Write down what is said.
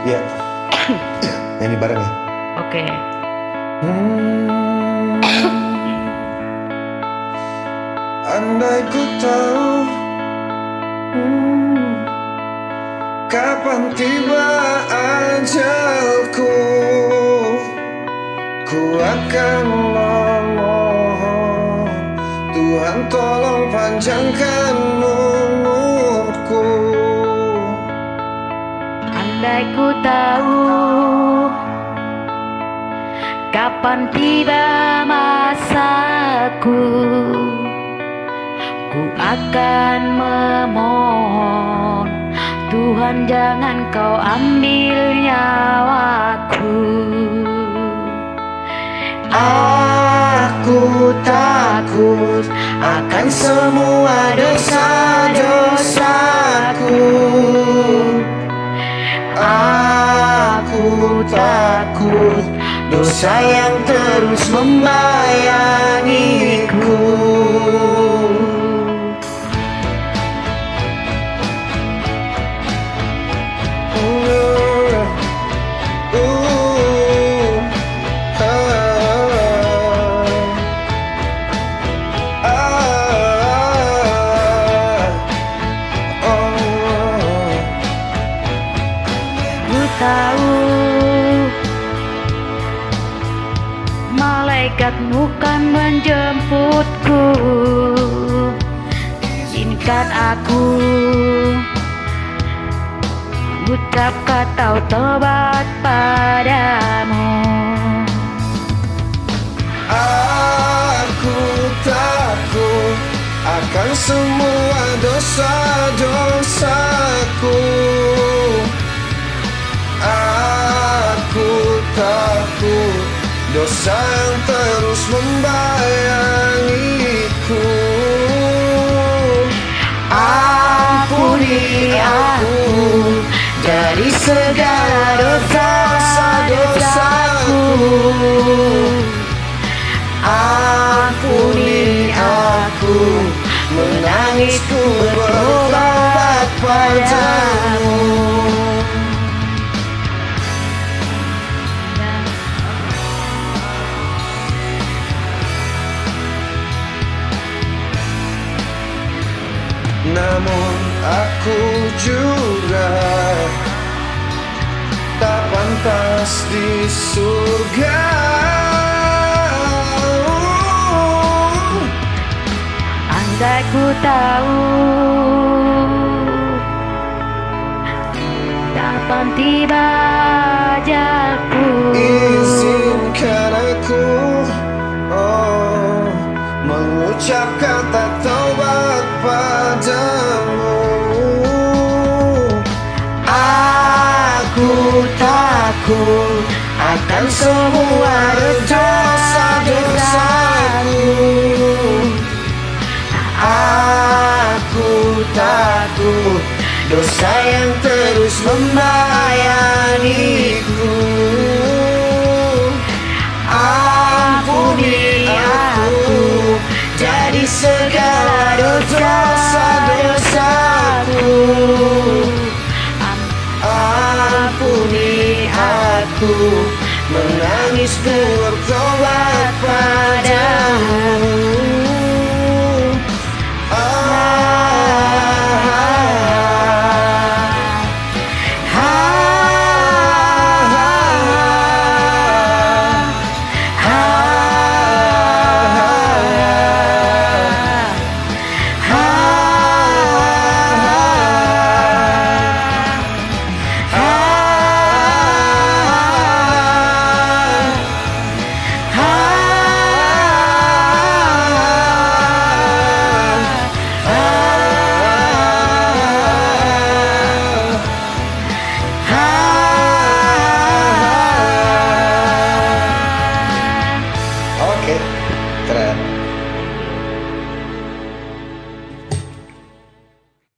Iya. Nyanyi bareng ya. Oke. Andai ku tahu kapan tiba ajalku, ku akan memohon Tuhan tolong panjangkan umurku. Andai ku tahu kapan tiba masaku, ku akan memohon Tuhan jangan kau ambil nyawaku. Aku takut akan semua dosa-dosaku. Aku takut dosa yang terus membayangiku. Tahu malaikatmu kan menjemputku, izinkan aku ucap kata tobat padamu. Aku takut akan semua dosa-dosaku. Aku takut dosa yang terus membayangiku. Ampuni aku dari segala dosa-dosaku. Ampuni aku, menangisku bertobat padamu. Namun aku juga tak pantas di surga. Andai ku tahu kapan tiba ajalku, Izinkan aku mengucap kata taubat padamu. aku takut akan semua dosa-dosaku. Aku takut dosa yang terus membayangiku. Ampuni aku dari segala dosa-dosaku. Ampuni aku, menangisku bertobat padamu.